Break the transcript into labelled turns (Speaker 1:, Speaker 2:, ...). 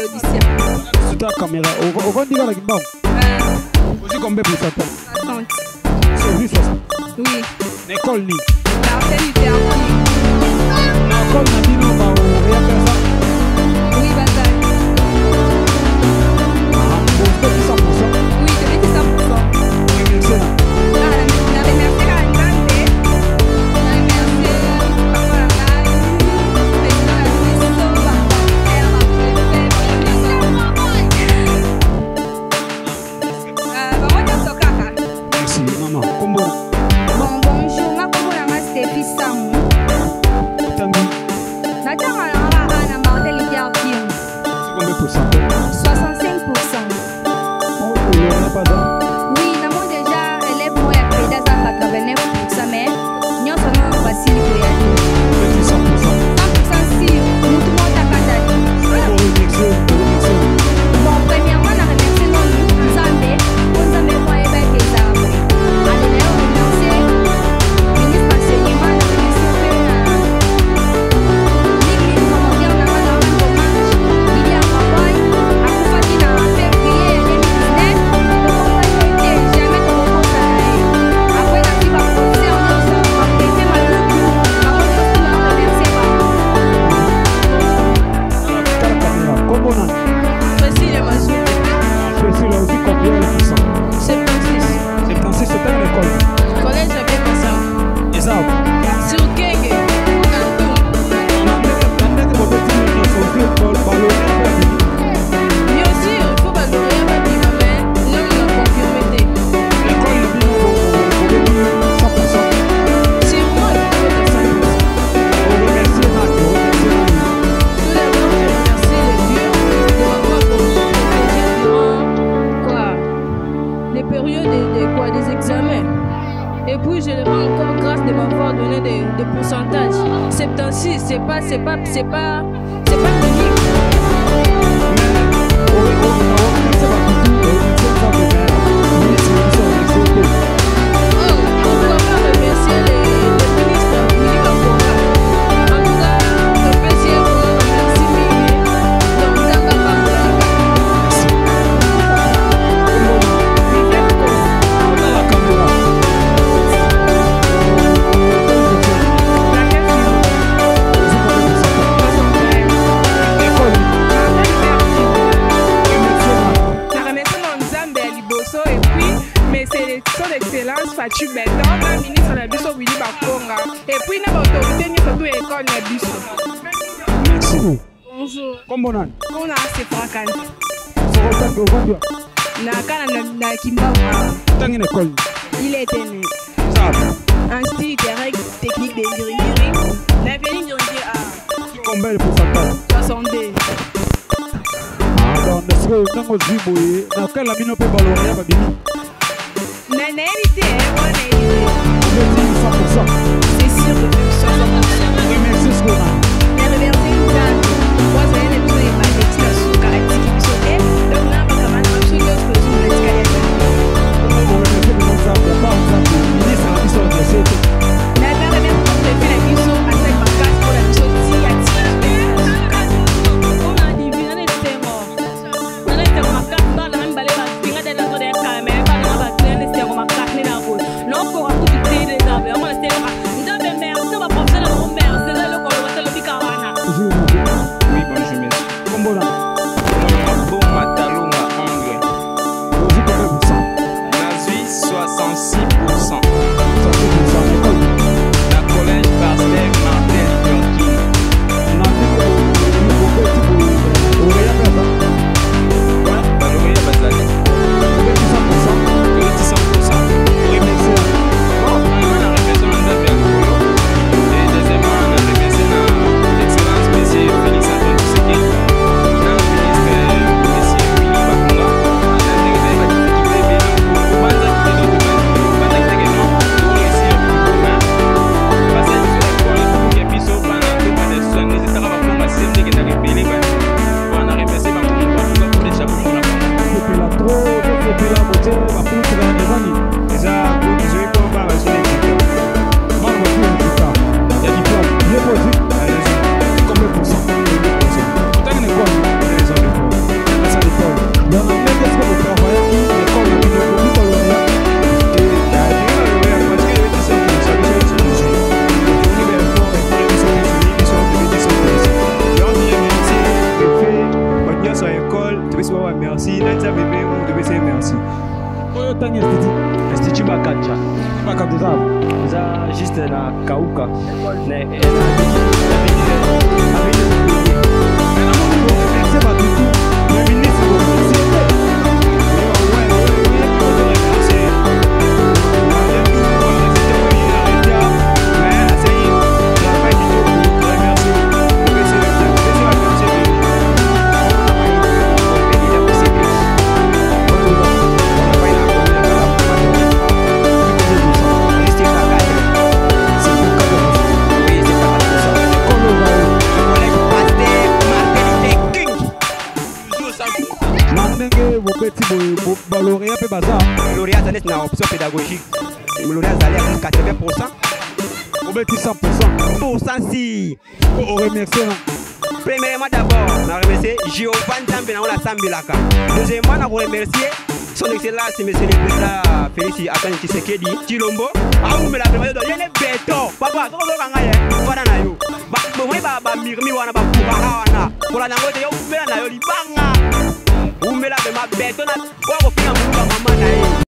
Speaker 1: Laodicea.
Speaker 2: C'est ta caméra. On va dire à la guimba. Vous avez combien pour ça?
Speaker 1: 60.
Speaker 2: C'est 60.
Speaker 1: Oui.
Speaker 2: L'école ni.
Speaker 1: Martin Luther King.
Speaker 2: L'école n'a dit non, bah, on va faire ça.
Speaker 1: Oui, bataille.
Speaker 2: Vous faites 100%.
Speaker 1: Oui, je vais 100%.
Speaker 2: Oui, merci.
Speaker 1: C'est pas il est né. Institut technique d'ingénierie. L'ingénierie
Speaker 2: combien pour ça?
Speaker 1: 62.
Speaker 2: Ah, donc, est-ce que nous avons vu dans quel ami nous peut valorer la bini?
Speaker 1: On a évité, on a évité.
Speaker 2: Je dis 100%.
Speaker 1: C'est sûr que 100%.
Speaker 2: Oui, mais c'est ce qu'on a.
Speaker 1: La réversion est là. Moi, j'ai un épisode de ma petite sous caractère qui me sautait. Donc, on a pas comme un absolu que je me dis qu'elle est là. La dernière fois que j'ai fait la mission à 5 marquages pour la mission on a divisé les terreaux. On a été remarqué dans la même balai, on a été dans la caméra, on a été remarqué dans la route. Non, pour tout du thé des arbres, on a été remarqué. Nous avons mère, on va penser à la mère, c'est là le col, on va te le piquer.
Speaker 2: Oui, bonjour.
Speaker 3: merci, Nanza bébé, vous devez dire merci.
Speaker 2: Oyo tangi estiti.
Speaker 3: Estiti Bakacha.
Speaker 2: Bakacha ça.
Speaker 3: Ça juste na Kauka.
Speaker 2: C'est pas du tout. Le ministre lauréat peut bazar.
Speaker 4: Lauréat ça na option pédagogique. Lauréat ça à 80%.
Speaker 2: On met 100%.
Speaker 4: Pour 100 si.
Speaker 2: On remercie non.
Speaker 4: Premièrement d'abord, on remercie Giovanni Zambé na la Sambilaka. Deuxièmement, on remercie son excellence monsieur le président Félix Antoine Tshisekedi Chilombo. Ah ou me la président de yene beto. Papa, ko ko kanga ye. Fana na yo. Ba moi ba mirmi wana ba kubaana. Kola nango te yo mela na yo libanga. Umela be ma beto na ko ko fina mu ba mama na ye.